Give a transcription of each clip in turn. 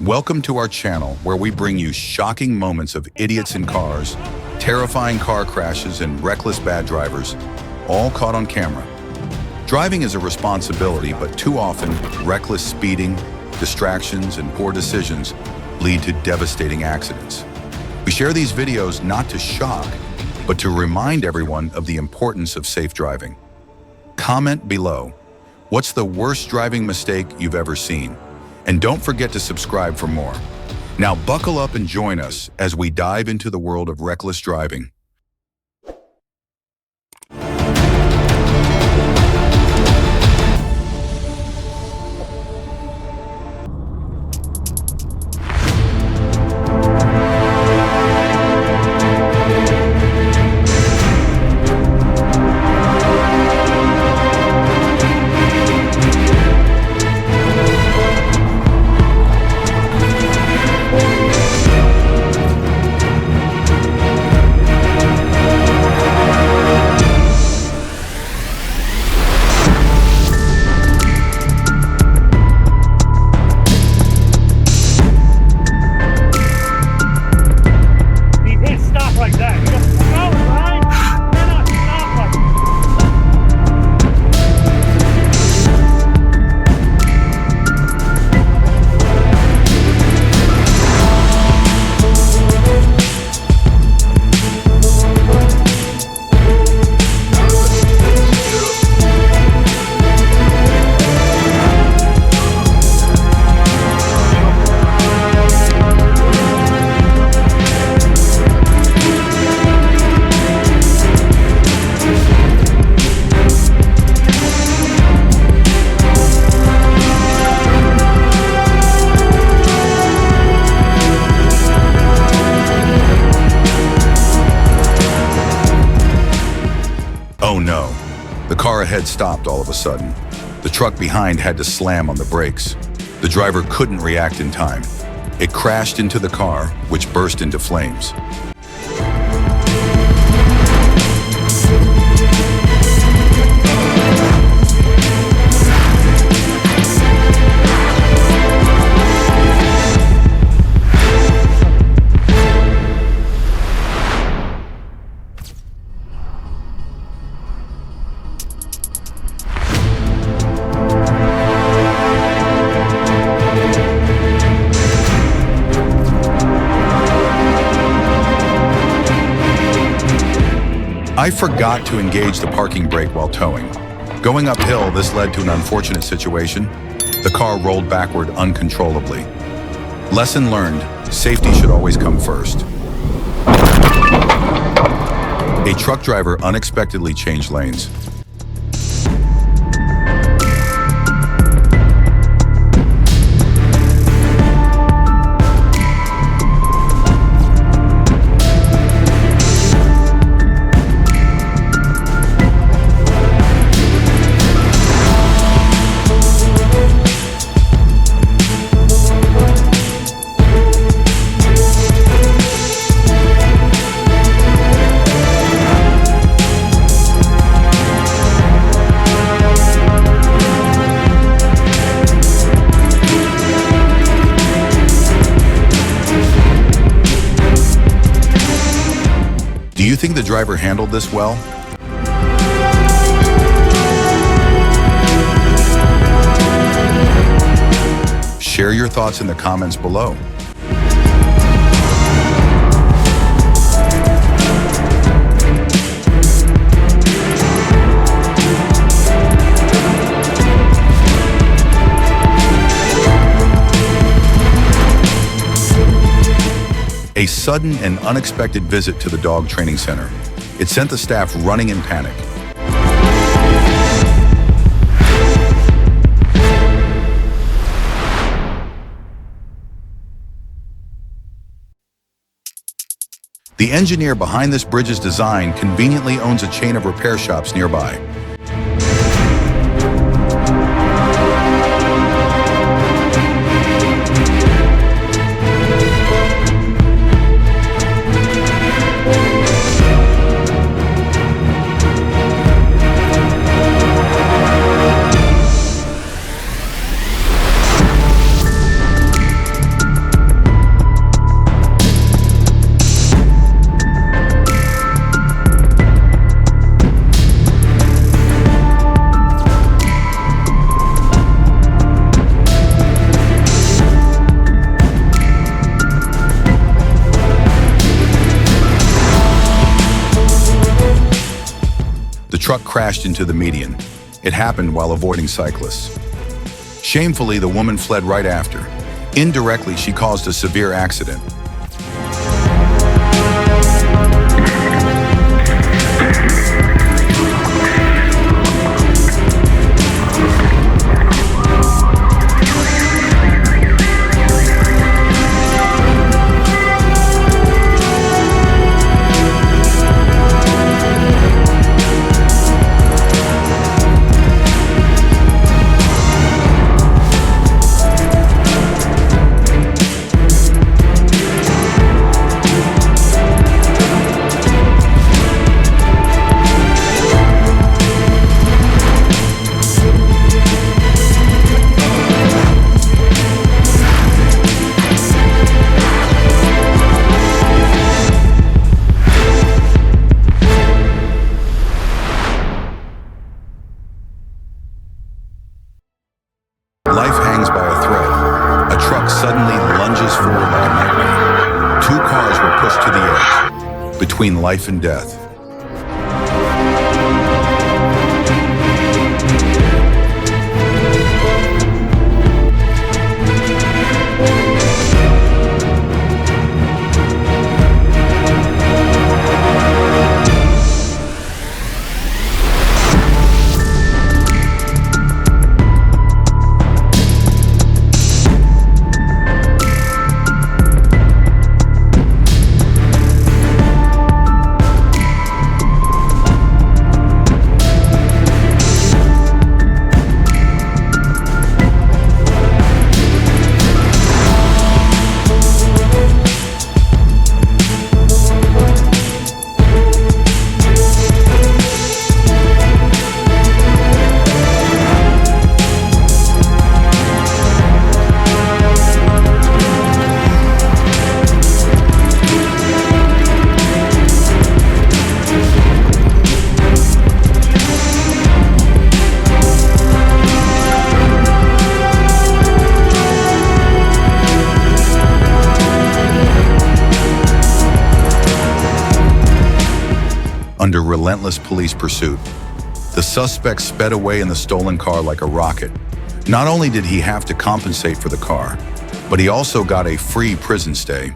Welcome to our channel where we bring you shocking moments of idiots in cars, terrifying car crashes, and reckless bad drivers, all caught on camera. Driving is a responsibility, but too often, reckless speeding, distractions, and poor decisions lead to devastating accidents. We share these videos not to shock, but to remind everyone of the importance of safe driving. Comment below, what's the worst driving mistake you've ever seen? And don't forget to subscribe for more. Now buckle up and join us as we dive into the world of reckless driving. Oh no, the car ahead stopped all of a sudden. The truck behind had to slam on the brakes. The driver couldn't react in time. It crashed into the car, which burst into flames. I forgot to engage the parking brake while towing. Going uphill, this led to an unfortunate situation. The car rolled backward uncontrollably. Lesson learned, safety should always come first. A truck driver unexpectedly changed lanes. Do you think the driver handled this well? Share your thoughts in the comments below. A sudden and unexpected visit to the dog training center. It sent the staff running in panic. The engineer behind this bridge's design conveniently owns a chain of repair shops nearby. truck crashed into the median. It happened while avoiding cyclists. Shamefully, the woman fled right after. Indirectly, she caused a severe accident. Life hangs by a thread. A truck suddenly lunges forward like a nightmare. Two cars were pushed to the edge, between life and death. Under relentless police pursuit, the suspect sped away in the stolen car like a rocket. Not only did he have to compensate for the car, but he also got a free prison stay.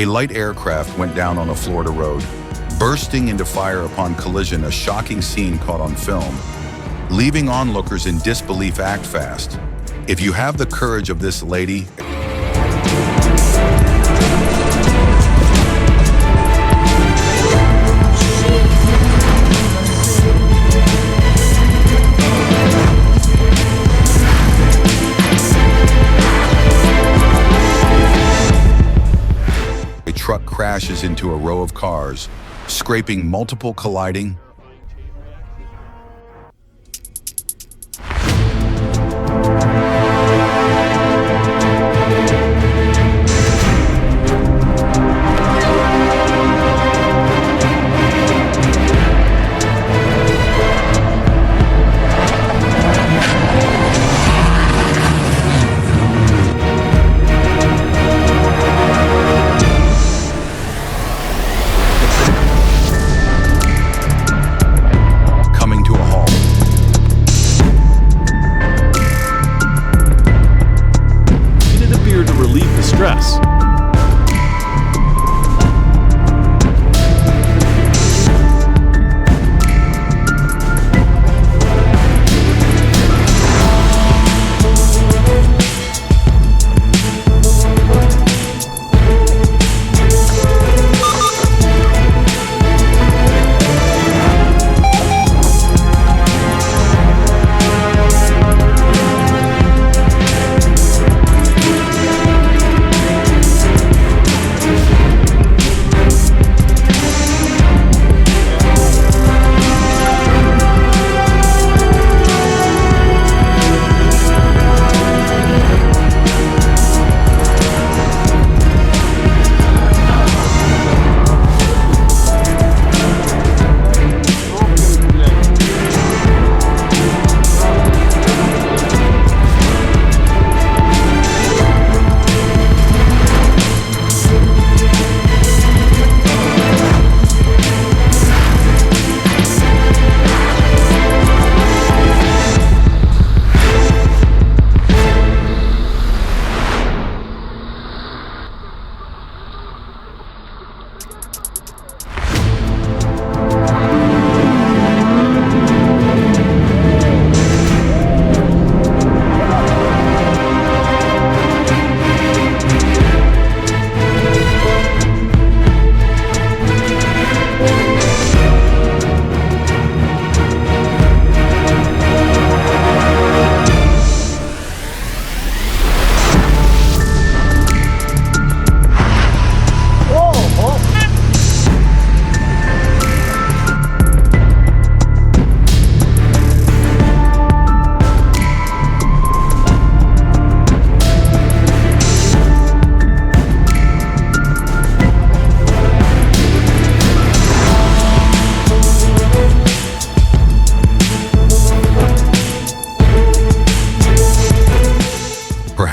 A light aircraft went down on a Florida road, bursting into fire upon collision, a shocking scene caught on film. Leaving onlookers in disbelief, act fast. If you have the courage of this lady, a truck crashes into a row of cars, scraping multiple, colliding.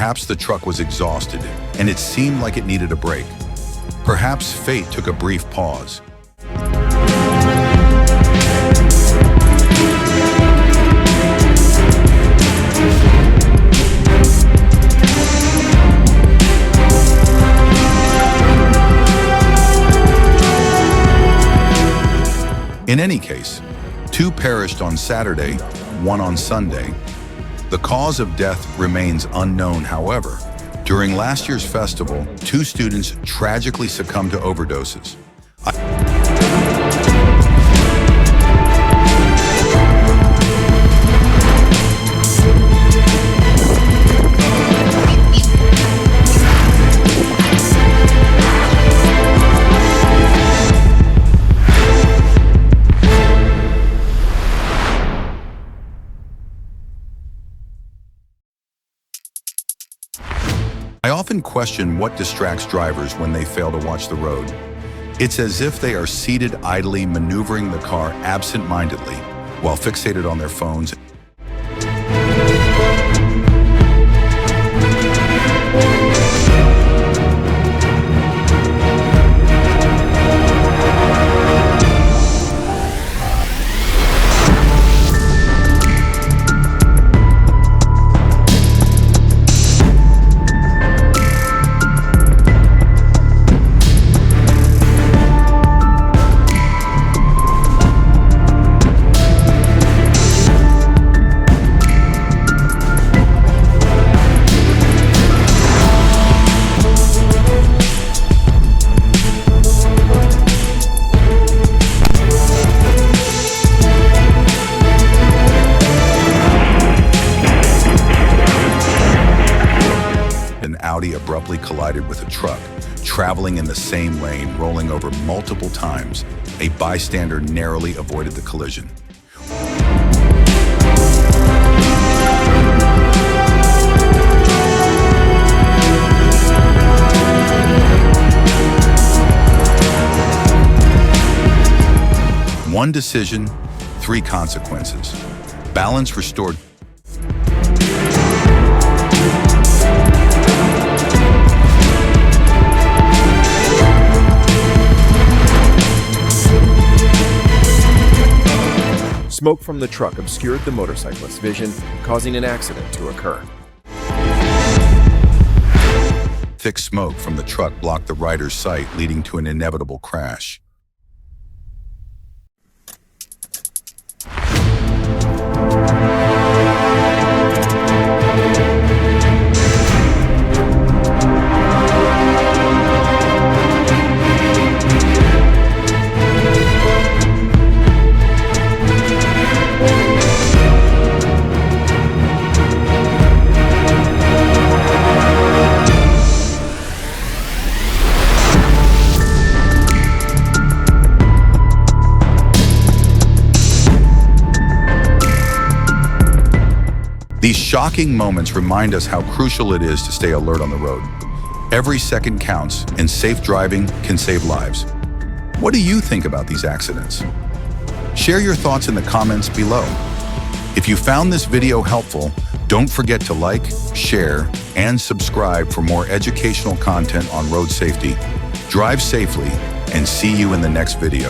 Perhaps the truck was exhausted, and it seemed like it needed a break. Perhaps fate took a brief pause. In any case, 2 perished on Saturday, 1 on Sunday. The cause of death remains unknown, however. During last year's festival, 2 students tragically succumbed to overdoses. I often question what distracts drivers when they fail to watch the road. It's as if they are seated idly, maneuvering the car absent-mindedly, while fixated on their phones. Audi abruptly collided with a truck, traveling in the same lane, rolling over multiple times. A bystander narrowly avoided the collision. One decision, 3 consequences. Balance restored. Smoke from the truck obscured the motorcyclist's vision, causing an accident to occur. Thick smoke from the truck blocked the rider's sight, leading to an inevitable crash. These shocking moments remind us how crucial it is to stay alert on the road. Every second counts, and safe driving can save lives. What do you think about these accidents? Share your thoughts in the comments below. If you found this video helpful, don't forget to like, share, and subscribe for more educational content on road safety. Drive safely, and see you in the next video.